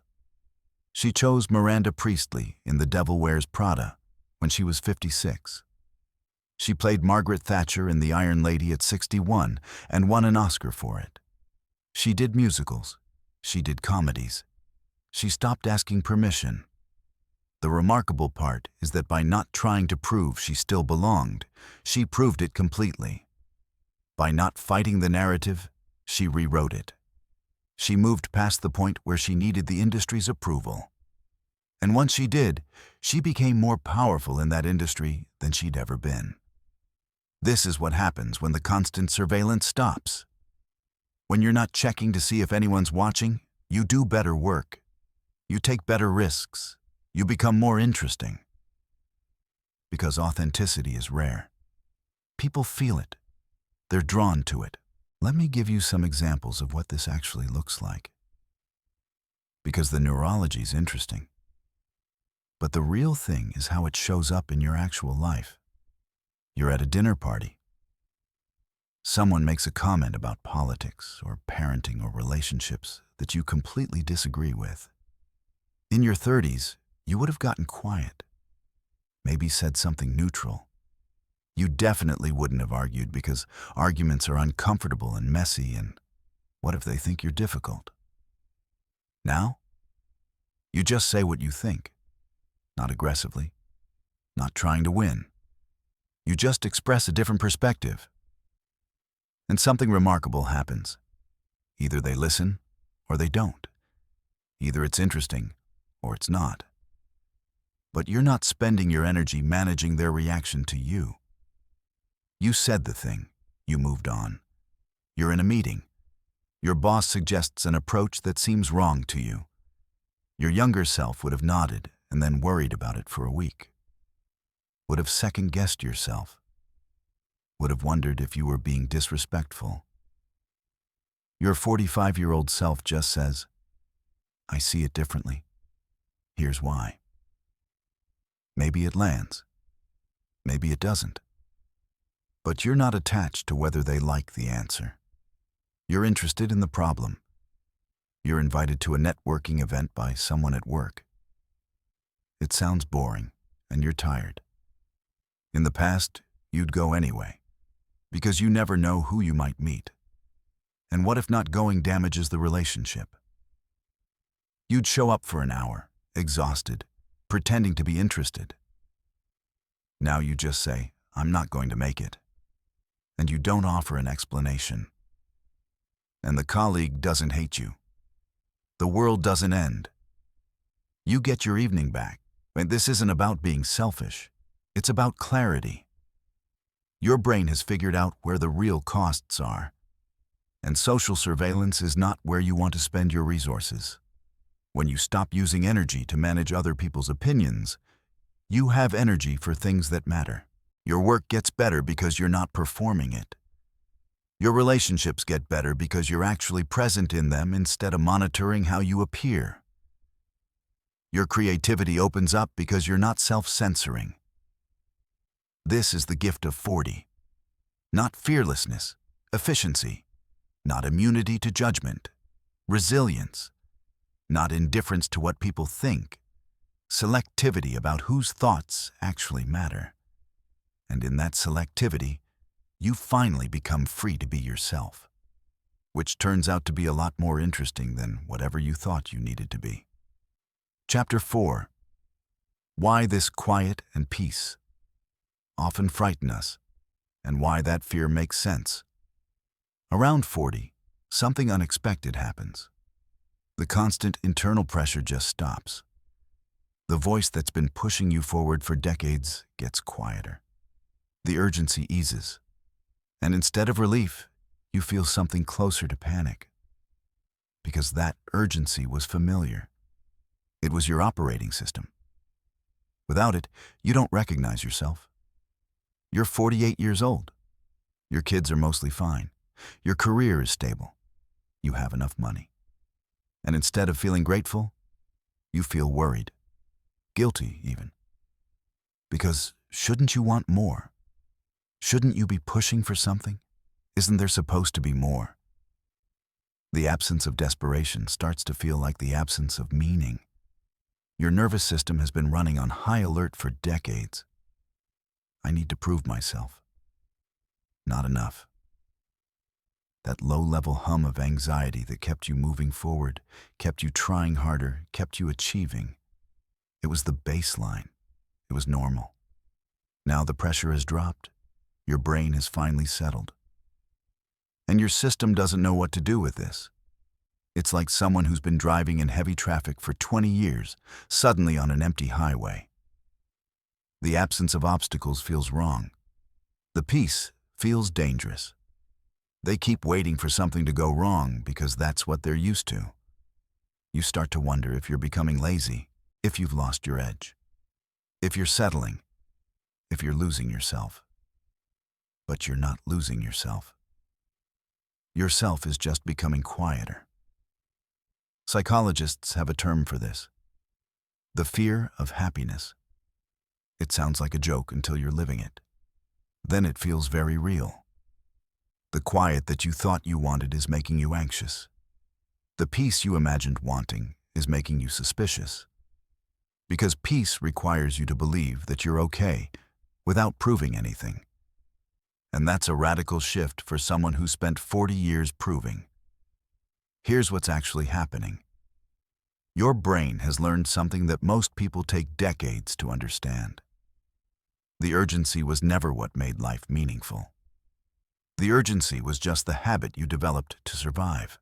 A: She chose Miranda Priestley in The Devil Wears Prada when she was 56. She played Margaret Thatcher in The Iron Lady at 61 and won an Oscar for it. She did musicals. She did comedies. She stopped asking permission. The remarkable part is that by not trying to prove she still belonged, she proved it completely. By not fighting the narrative, she rewrote it. She moved past the point where she needed the industry's approval. And once she did, she became more powerful in that industry than she'd ever been. This is what happens when the constant surveillance stops. When you're not checking to see if anyone's watching, you do better work. You take better risks. You become more interesting. Because authenticity is rare. People feel it. They're drawn to it. Let me give you some examples of what this actually looks like. Because the neurology's interesting. But the real thing is how it shows up in your actual life. You're at a dinner party. Someone makes a comment about politics or parenting or relationships that you completely disagree with. In your 30s, you would have gotten quiet, maybe said something neutral. You definitely wouldn't have argued because arguments are uncomfortable and messy, and what if they think you're difficult? Now, you just say what you think, not aggressively, not trying to win. You just express a different perspective. And something remarkable happens. Either they listen or they don't. Either it's interesting or it's not. But you're not spending your energy managing their reaction to you. You said the thing. You moved on. You're in a meeting. Your boss suggests an approach that seems wrong to you. Your younger self would have nodded and then worried about it for a week. Would have second-guessed yourself. Would have wondered if you were being disrespectful. Your 45-year-old self just says, I see it differently. Here's why. Maybe it lands. Maybe it doesn't. But you're not attached to whether they like the answer. You're interested in the problem. You're invited to a networking event by someone at work. It sounds boring, and you're tired. In the past, you'd go anyway, because you never know who you might meet. And what if not going damages the relationship? You'd show up for an hour, exhausted, pretending to be interested. Now you just say, "I'm not going to make it." And you don't offer an explanation. And the colleague doesn't hate you. The world doesn't end. You get your evening back. And this isn't about being selfish. It's about clarity. Your brain has figured out where the real costs are. And social surveillance is not where you want to spend your resources. When you stop using energy to manage other people's opinions, you have energy for things that matter. Your work gets better because you're not performing it. Your relationships get better because you're actually present in them instead of monitoring how you appear. Your creativity opens up because you're not self-censoring. This is the gift of 40. Not fearlessness, efficiency, not immunity to judgment, resilience, not indifference to what people think, selectivity about whose thoughts actually matter. And in that selectivity, you finally become free to be yourself, which turns out to be a lot more interesting than whatever you thought you needed to be. Chapter 4. Why this quiet and peace often frighten us, and why that fear makes sense. Around 40, something unexpected happens. The constant internal pressure just stops. The voice that's been pushing you forward for decades gets quieter. The urgency eases. And instead of relief, you feel something closer to panic. Because that urgency was familiar. It was your operating system. Without it, you don't recognize yourself. You're 48 years old. Your kids are mostly fine. Your career is stable. You have enough money. And instead of feeling grateful, you feel worried. Guilty, even. Because shouldn't you want more? Shouldn't you be pushing for something? Isn't there supposed to be more? The absence of desperation starts to feel like the absence of meaning. Your nervous system has been running on high alert for decades. I need to prove myself. Not enough. That low-level hum of anxiety that kept you moving forward, kept you trying harder, kept you achieving. It was the baseline. It was normal. Now the pressure has dropped. Your brain has finally settled. And your system doesn't know what to do with this. It's like someone who's been driving in heavy traffic for 20 years, suddenly on an empty highway. The absence of obstacles feels wrong. The peace feels dangerous. They keep waiting for something to go wrong because that's what they're used to. You start to wonder if you're becoming lazy, if you've lost your edge, if you're settling, if you're losing yourself. But you're not losing yourself. Yourself is just becoming quieter. Psychologists have a term for this. The fear of happiness. It sounds like a joke until you're living it. Then it feels very real. The quiet that you thought you wanted is making you anxious. The peace you imagined wanting is making you suspicious. Because peace requires you to believe that you're okay without proving anything. And that's a radical shift for someone who spent 40 years proving. Here's what's actually happening. Your brain has learned something that most people take decades to understand. The urgency was never what made life meaningful. The urgency was just the habit you developed to survive.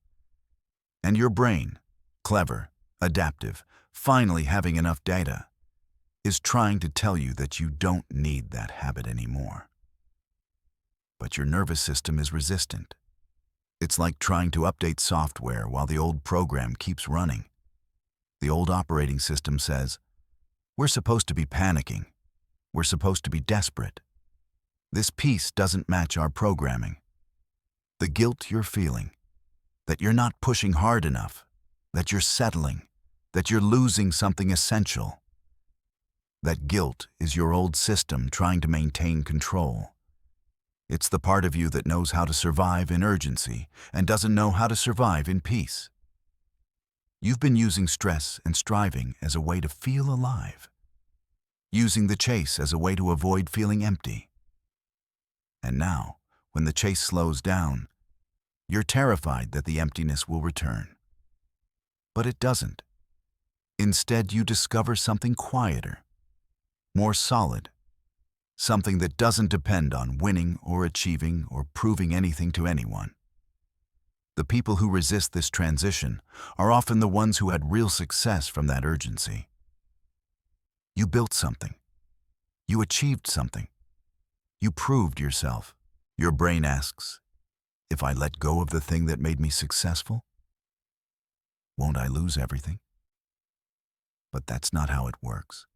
A: And your brain, clever, adaptive, finally having enough data, is trying to tell you that you don't need that habit anymore. But your nervous system is resistant. It's like trying to update software while the old program keeps running. The old operating system says, "We're supposed to be panicking. We're supposed to be desperate. This piece doesn't match our programming." The guilt you're feeling, that you're not pushing hard enough, that you're settling, that you're losing something essential. That guilt is your old system trying to maintain control. It's the part of you that knows how to survive in urgency and doesn't know how to survive in peace. You've been using stress and striving as a way to feel alive, using the chase as a way to avoid feeling empty. And now, when the chase slows down, You're terrified that the emptiness will return. But it doesn't. Instead, you discover something quieter, more solid, something that doesn't depend on winning or achieving or proving anything to anyone. The people who resist this transition are often the ones who had real success from that urgency. You built something. You achieved something. You proved yourself. Your brain asks, if I let go of the thing that made me successful, won't I lose everything? But that's not how it works.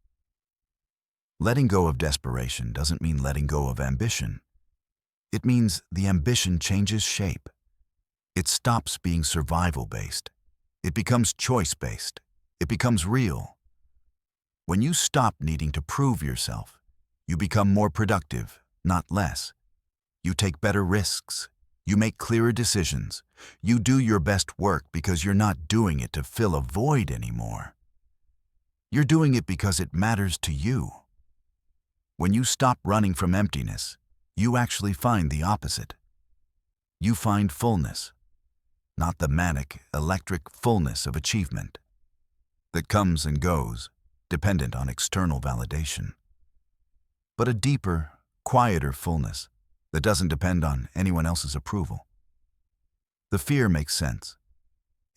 A: Letting go of desperation doesn't mean letting go of ambition. It means the ambition changes shape. It stops being survival-based. It becomes choice-based. It becomes real. When you stop needing to prove yourself, you become more productive, not less. You take better risks. You make clearer decisions. You do your best work because you're not doing it to fill a void anymore. You're doing it because it matters to you. When you stop running from emptiness, you actually find the opposite. You find fullness, not the manic, electric fullness of achievement that comes and goes, dependent on external validation, but a deeper, quieter fullness that doesn't depend on anyone else's approval. The fear makes sense.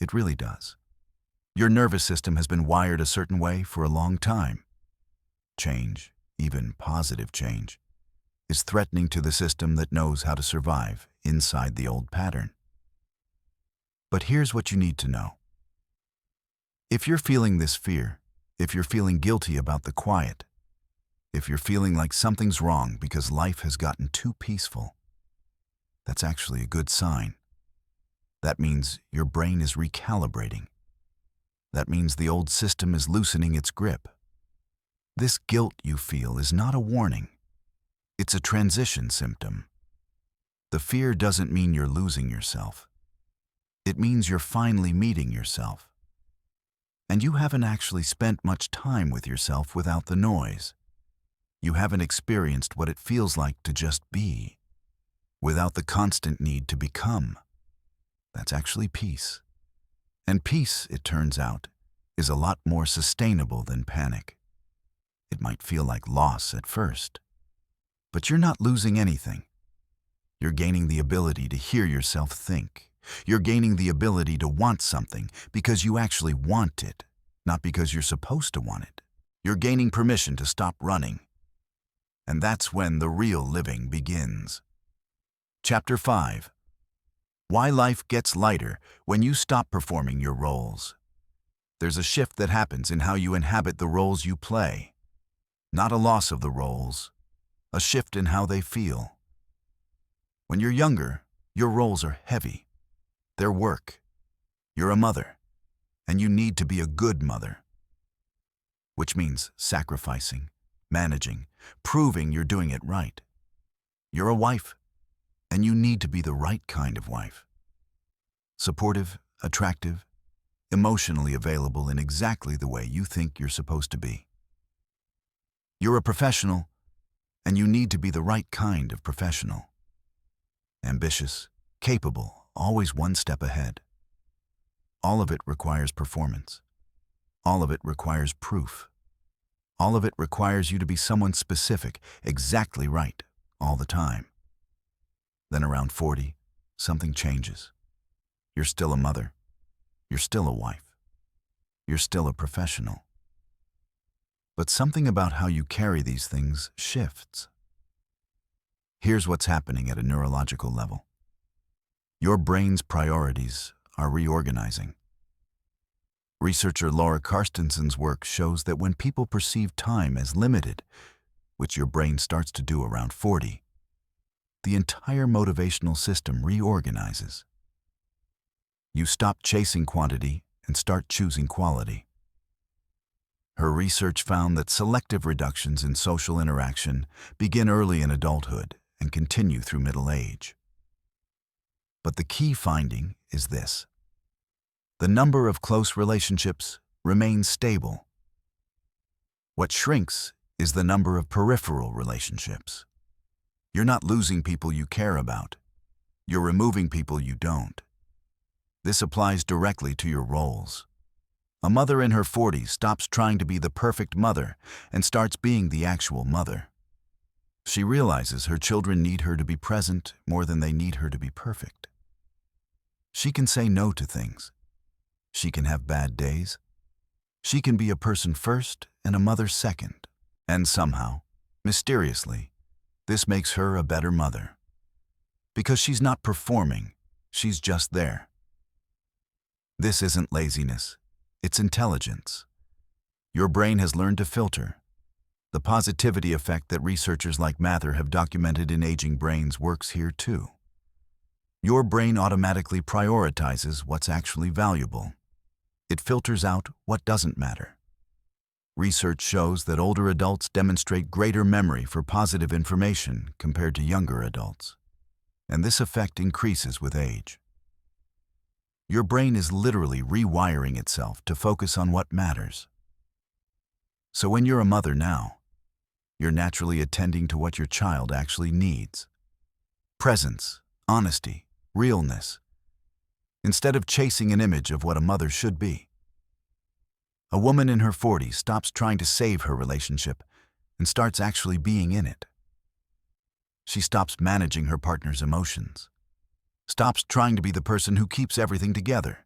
A: It really does. Your nervous system has been wired a certain way for a long time. Change, even positive change, is threatening to the system that knows how to survive inside the old pattern. But here's what you need to know. If you're feeling this fear, if you're feeling guilty about the quiet, if you're feeling like something's wrong because life has gotten too peaceful, that's actually a good sign. That means your brain is recalibrating. That means the old system is loosening its grip. This guilt you feel is not a warning. It's a transition symptom. The fear doesn't mean you're losing yourself. It means you're finally meeting yourself. And you haven't actually spent much time with yourself without the noise. You haven't experienced what it feels like to just be, without the constant need to become. That's actually peace. And peace, it turns out, is a lot more sustainable than panic. It might feel like loss at first, but you're not losing anything. You're gaining the ability to hear yourself think. You're gaining the ability to want something because you actually want it, not because you're supposed to want it. You're gaining permission to stop running. And that's when the real living begins. Chapter 5. Why life gets lighter when you stop performing your roles. There's a shift that happens in how you inhabit the roles you play. Not a loss of the roles, a shift in how they feel. When you're younger, your roles are heavy. They're work. You're a mother, and you need to be a good mother, which means sacrificing, managing, proving you're doing it right. You're a wife, and you need to be the right kind of wife. Supportive, attractive, emotionally available in exactly the way you think you're supposed to be. You're a professional, and you need to be the right kind of professional. Ambitious, capable, always one step ahead. All of it requires performance. All of it requires proof. All of it requires you to be someone specific, exactly right, all the time. Then around 40, something changes. You're still a mother. You're still a wife. You're still a professional. But something about how you carry these things shifts. Here's what's happening at a neurological level. Your brain's priorities are reorganizing. Researcher Laura Carstenson's work shows that when people perceive time as limited, which your brain starts to do around 40, the entire motivational system reorganizes. You stop chasing quantity and start choosing quality. Her research found that selective reductions in social interaction begin early in adulthood and continue through middle age. But the key finding is this: the number of close relationships remains stable. What shrinks is the number of peripheral relationships. You're not losing people you care about. You're removing people you don't. This applies directly to your roles. A mother in her 40s stops trying to be the perfect mother and starts being the actual mother. She realizes her children need her to be present more than they need her to be perfect. She can say no to things. She can have bad days. She can be a person first and a mother second. And somehow, mysteriously, this makes her a better mother. Because she's not performing, she's just there. This isn't laziness, it's intelligence. Your brain has learned to filter. The positivity effect that researchers like Mather have documented in aging brains works here too. Your brain automatically prioritizes what's actually valuable. It filters out what doesn't matter. Research shows that older adults demonstrate greater memory for positive information compared to younger adults. And this effect increases with age. Your brain is literally rewiring itself to focus on what matters. So when you're a mother now, you're naturally attending to what your child actually needs. Presence, honesty, realness, instead of chasing an image of what a mother should be. A woman in her 40s stops trying to save her relationship and starts actually being in it. She stops managing her partner's emotions, stops trying to be the person who keeps everything together.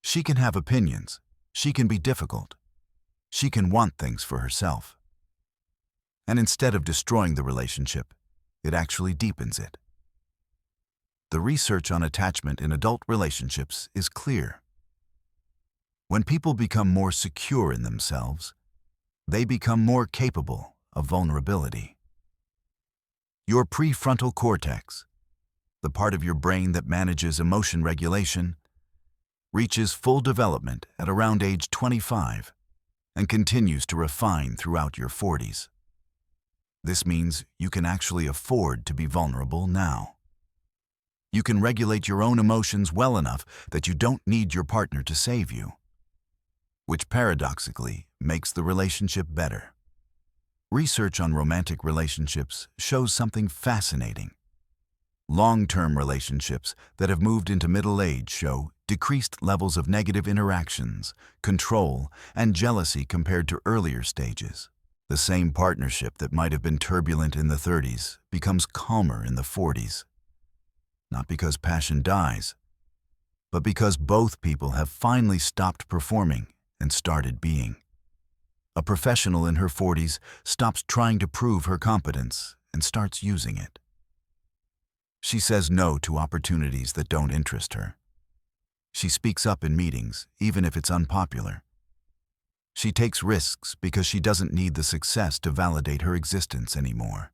A: She can have opinions, she can be difficult, she can want things for herself. And instead of destroying the relationship, it actually deepens it. The research on attachment in adult relationships is clear. When people become more secure in themselves, they become more capable of vulnerability. Your prefrontal cortex, the part of your brain that manages emotion regulation, reaches full development at around age 25 and continues to refine throughout your 40s. This means you can actually afford to be vulnerable now. You can regulate your own emotions well enough that you don't need your partner to save you, which paradoxically makes the relationship better. Research on romantic relationships shows something fascinating. Long-term relationships that have moved into middle age show decreased levels of negative interactions, control, and jealousy compared to earlier stages. The same partnership that might have been turbulent in the 30s becomes calmer in the 40s. Not because passion dies, but because both people have finally stopped performing and started being. A professional in her 40s stops trying to prove her competence and starts using it. She says no to opportunities that don't interest her. She speaks up in meetings, even if it's unpopular. She takes risks because she doesn't need the success to validate her existence anymore.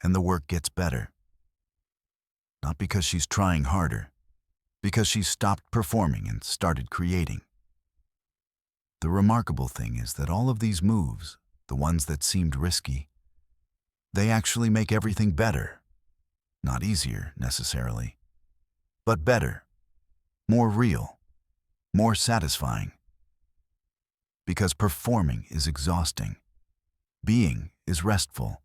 A: And the work gets better. Not because she's trying harder, because she's stopped performing and started creating. The remarkable thing is that all of these moves, the ones that seemed risky, they actually make everything better. Not easier, necessarily, but better, more real, more satisfying. Because performing is exhausting. Being is restful.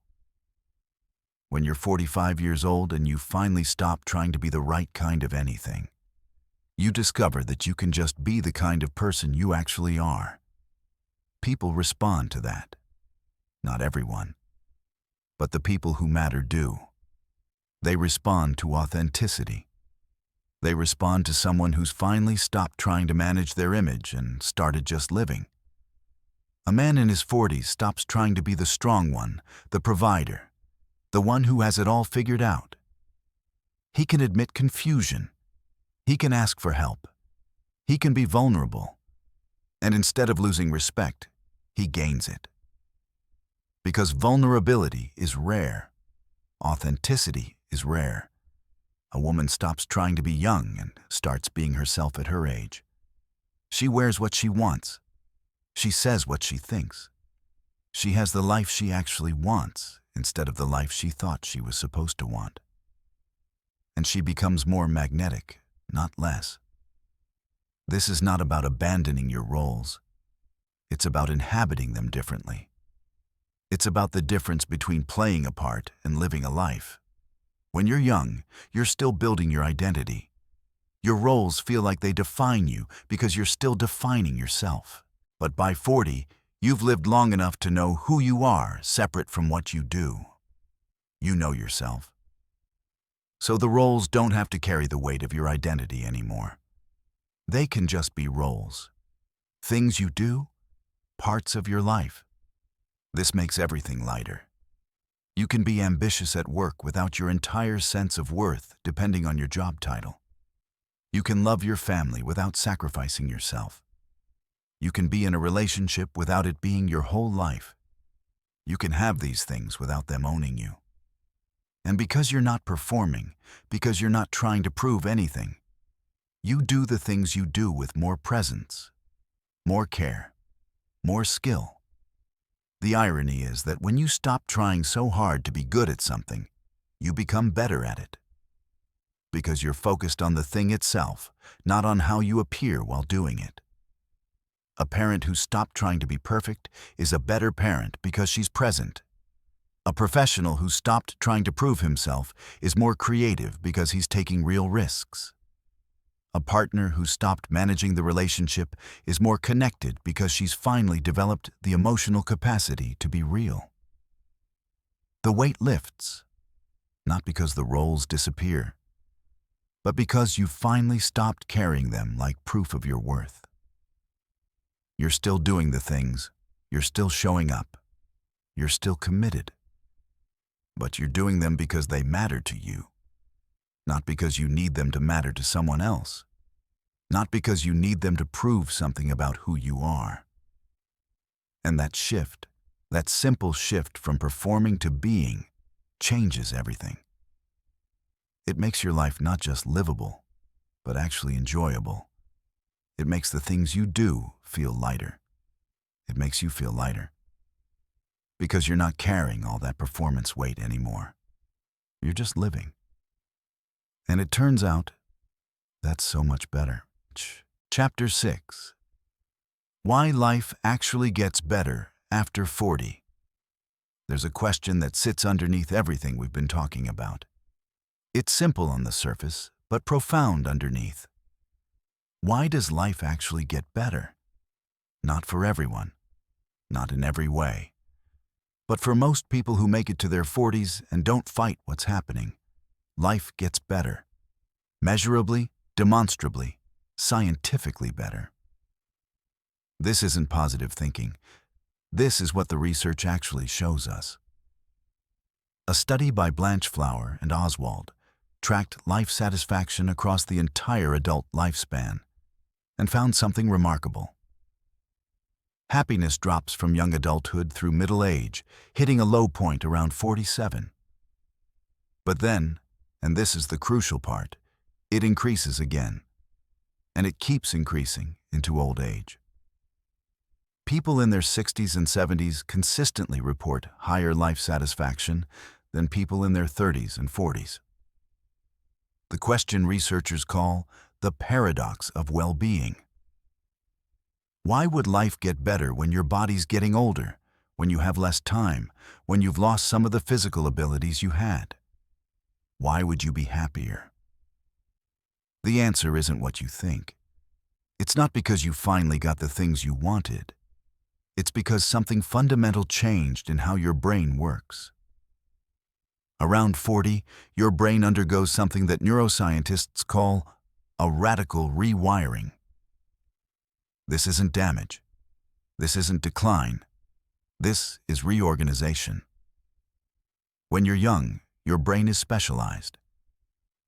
A: When you're 45 years old and you finally stop trying to be the right kind of anything, you discover that you can just be the kind of person you actually are. People respond to that. Not everyone. But the people who matter do. They respond to authenticity. They respond to someone who's finally stopped trying to manage their image and started just living. A man in his 40s stops trying to be the strong one, the provider, the one who has it all figured out. He can admit confusion. He can ask for help. He can be vulnerable. And instead of losing respect, he gains it. Because vulnerability is rare. Authenticity is rare. A woman stops trying to be young and starts being herself at her age. She wears what she wants. She says what she thinks. She has the life she actually wants instead of the life she thought she was supposed to want. And she becomes more magnetic, not less. This is not about abandoning your roles. It's about inhabiting them differently. It's about the difference between playing a part and living a life. When you're young, you're still building your identity. Your roles feel like they define you because you're still defining yourself. But by 40, you've lived long enough to know who you are separate from what you do. You know yourself. So the roles don't have to carry the weight of your identity anymore. They can just be roles. Things you do, parts of your life. This makes everything lighter. You can be ambitious at work without your entire sense of worth depending on your job title. You can love your family without sacrificing yourself. You can be in a relationship without it being your whole life. You can have these things without them owning you. And because you're not performing, because you're not trying to prove anything, you do the things you do with more presence, more care, more skill. The irony is that when you stop trying so hard to be good at something, you become better at it. Because you're focused on the thing itself, not on how you appear while doing it. A parent who stopped trying to be perfect is a better parent because she's present. A professional who stopped trying to prove himself is more creative because he's taking real risks. A partner who stopped managing the relationship is more connected because she's finally developed the emotional capacity to be real. The weight lifts, not because the roles disappear, but because you finally stopped carrying them like proof of your worth. You're still doing the things, you're still showing up, you're still committed, but you're doing them because they matter to you. Not because you need them to matter to someone else. Not because you need them to prove something about who you are. And that shift, that simple shift from performing to being, changes everything. It makes your life not just livable, but actually enjoyable. It makes the things you do feel lighter. It makes you feel lighter. Because you're not carrying all that performance weight anymore. You're just living. And it turns out, that's so much better. Chapter 6. Why life actually gets better after 40. There's a question that sits underneath everything we've been talking about. It's simple on the surface, but profound underneath. Why does life actually get better? Not for everyone, not in every way. But for most people who make it to their 40s and don't fight what's happening, life gets better. Measurably, demonstrably, scientifically better. This isn't positive thinking. This is what the research actually shows us. A study by Blanche Flower and Oswald tracked life satisfaction across the entire adult lifespan and found something remarkable. Happiness drops from young adulthood through middle age, hitting a low point around 47. But then, and this is the crucial part, it increases again. And it keeps increasing into old age. People in their 60s and 70s consistently report higher life satisfaction than people in their 30s and 40s. The question researchers call the paradox of well-being. Why would life get better when your body's getting older, when you have less time, when you've lost some of the physical abilities you had? Why would you be happier? The answer isn't what you think. It's not because you finally got the things you wanted. It's because something fundamental changed in how your brain works. Around 40, your brain undergoes something that neuroscientists call a radical rewiring. This isn't damage. This isn't decline. This is reorganization. When you're young, your brain is specialized.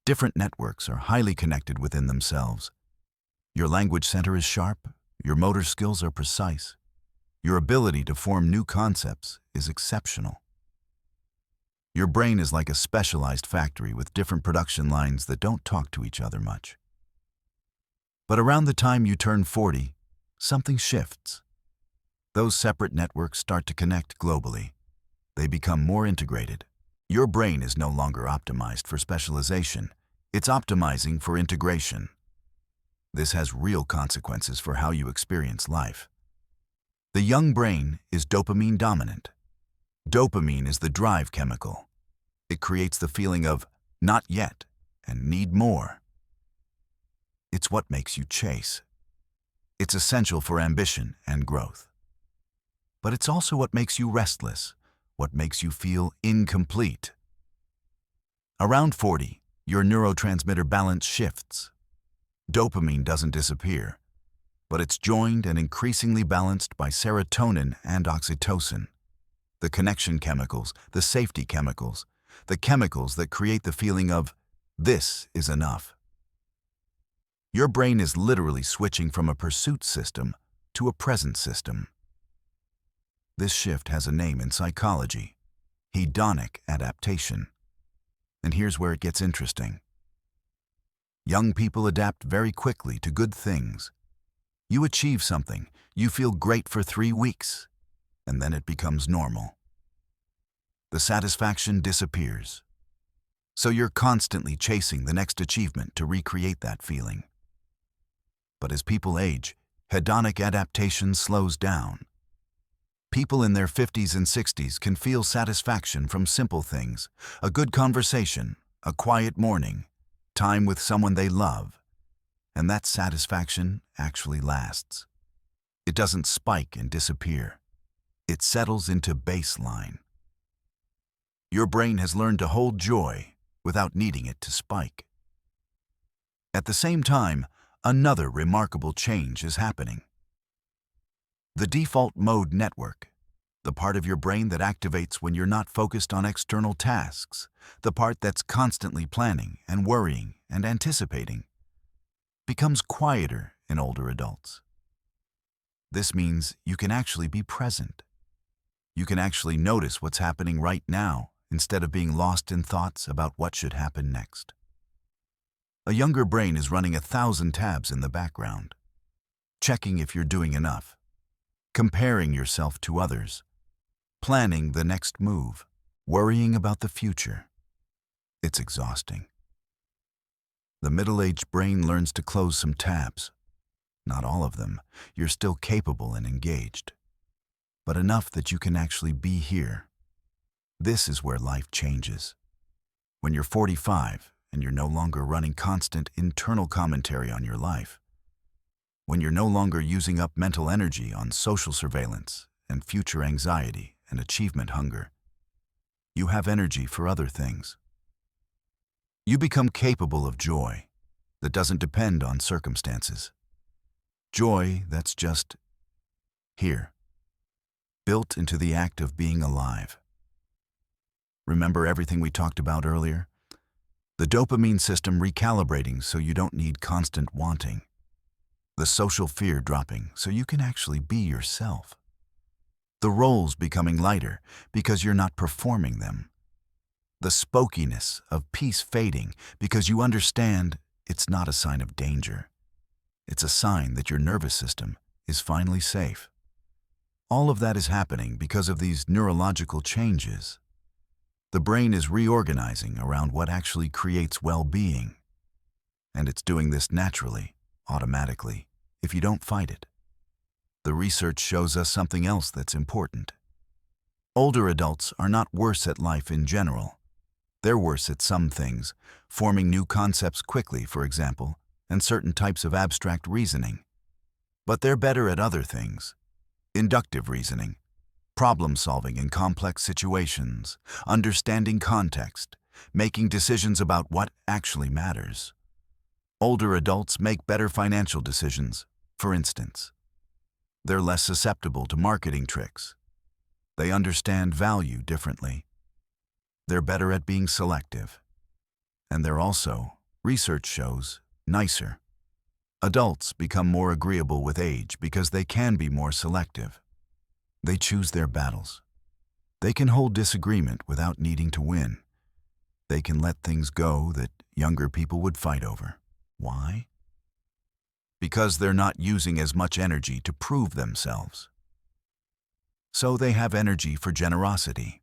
A: Different networks are highly connected within themselves. Your language center is sharp, your motor skills are precise. Your ability to form new concepts is exceptional. Your brain is like a specialized factory with different production lines that don't talk to each other much. But around the time you turn 40, something shifts. Those separate networks start to connect globally. They become more integrated. Your brain is no longer optimized for specialization. It's optimizing for integration. This has real consequences for how you experience life. The young brain is dopamine dominant. Dopamine is the drive chemical. It creates the feeling of not yet, and need more. It's what makes you chase. It's essential for ambition and growth. But it's also what makes you restless, what makes you feel incomplete. Around 40, your neurotransmitter balance shifts. Dopamine doesn't disappear, but it's joined and increasingly balanced by serotonin and oxytocin, the connection chemicals, the safety chemicals, the chemicals that create the feeling of, this is enough. Your brain is literally switching from a pursuit system to a present system. This shift has a name in psychology: hedonic adaptation. And here's where it gets interesting. Young people adapt very quickly to good things. You achieve something, you feel great for 3 weeks, and then it becomes normal. The satisfaction disappears. So you're constantly chasing the next achievement to recreate that feeling. But as people age, hedonic adaptation slows down. People in their 50s and 60s can feel satisfaction from simple things: a good conversation, a quiet morning, time with someone they love. And that satisfaction actually lasts. It doesn't spike and disappear. It settles into baseline. Your brain has learned to hold joy without needing it to spike. At the same time, another remarkable change is happening. The default mode network, the part of your brain that activates when you're not focused on external tasks, the part that's constantly planning and worrying and anticipating, becomes quieter in older adults. This means you can actually be present. You can actually notice what's happening right now instead of being lost in thoughts about what should happen next. A younger brain is running 1,000 tabs in the background, checking if you're doing enough, comparing yourself to others, planning the next move, worrying about the future. It's exhausting. The middle-aged brain learns to close some tabs. Not all of them. You're still capable and engaged, but enough that you can actually be here. This is where life changes. When you're 45, and you're no longer running constant internal commentary on your life. When you're no longer using up mental energy on social surveillance and future anxiety and achievement hunger. You have energy for other things. You become capable of joy that doesn't depend on circumstances. Joy that's just here, built into the act of being alive. Remember everything we talked about earlier? The dopamine system recalibrating so you don't need constant wanting. The social fear dropping so you can actually be yourself. The roles becoming lighter because you're not performing them. The spokiness of peace fading because you understand it's not a sign of danger. It's a sign that your nervous system is finally safe. All of that is happening because of these neurological changes. The brain is reorganizing around what actually creates well-being. And it's doing this naturally, automatically, if you don't fight it. The research shows us something else that's important. Older adults are not worse at life in general. They're worse at some things, forming new concepts quickly, for example, and certain types of abstract reasoning. But they're better at other things: inductive reasoning, problem-solving in complex situations, understanding context, making decisions about what actually matters. Older adults make better financial decisions, for instance. They're less susceptible to marketing tricks. They understand value differently. They're better at being selective. And they're also, research shows, nicer. Adults become more agreeable with age because they can be more selective. They choose their battles. They can hold disagreement without needing to win. They can let things go that younger people would fight over. Why? Because they're not using as much energy to prove themselves. So they have energy for generosity.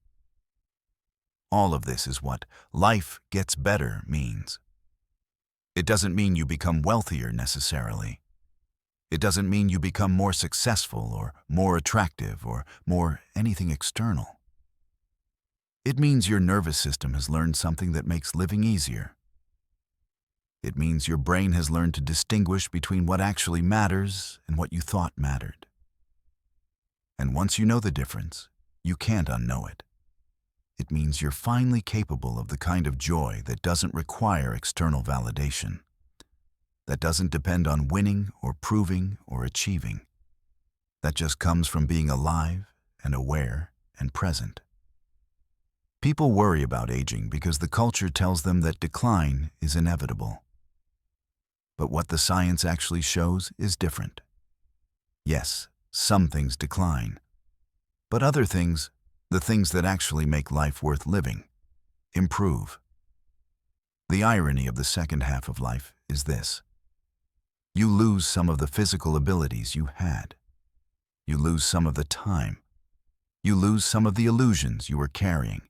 A: All of this is what life gets better means. It doesn't mean you become wealthier necessarily. It doesn't mean you become more successful or more attractive or more anything external. It means your nervous system has learned something that makes living easier. It means your brain has learned to distinguish between what actually matters and what you thought mattered. And once you know the difference, you can't unknow it. It means you're finally capable of the kind of joy that doesn't require external validation, that doesn't depend on winning or proving or achieving, that just comes from being alive and aware and present. People worry about aging because the culture tells them that decline is inevitable. But what the science actually shows is different. Yes, some things decline, but other things, the things that actually make life worth living, improve. The irony of the second half of life is this. You lose some of the physical abilities you had. You lose some of the time. You lose some of the illusions you were carrying.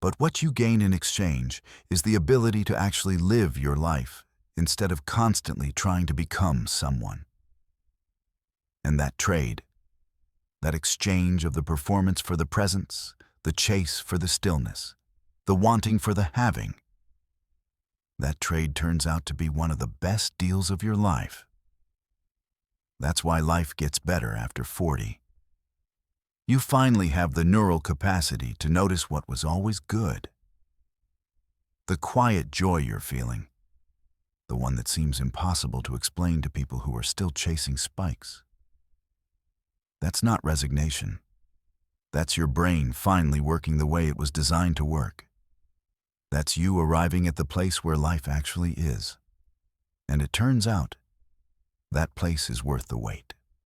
A: But what you gain in exchange is the ability to actually live your life instead of constantly trying to become someone. And that trade, that exchange of the performance for the presence, the chase for the stillness, the wanting for the having, that trade turns out to be one of the best deals of your life. That's why life gets better after 40. You finally have the neural capacity to notice what was always good. The quiet joy you're feeling, the one that seems impossible to explain to people who are still chasing spikes. That's not resignation. That's your brain finally working the way it was designed to work. That's you arriving at the place where life actually is. And it turns out, that place is worth the wait.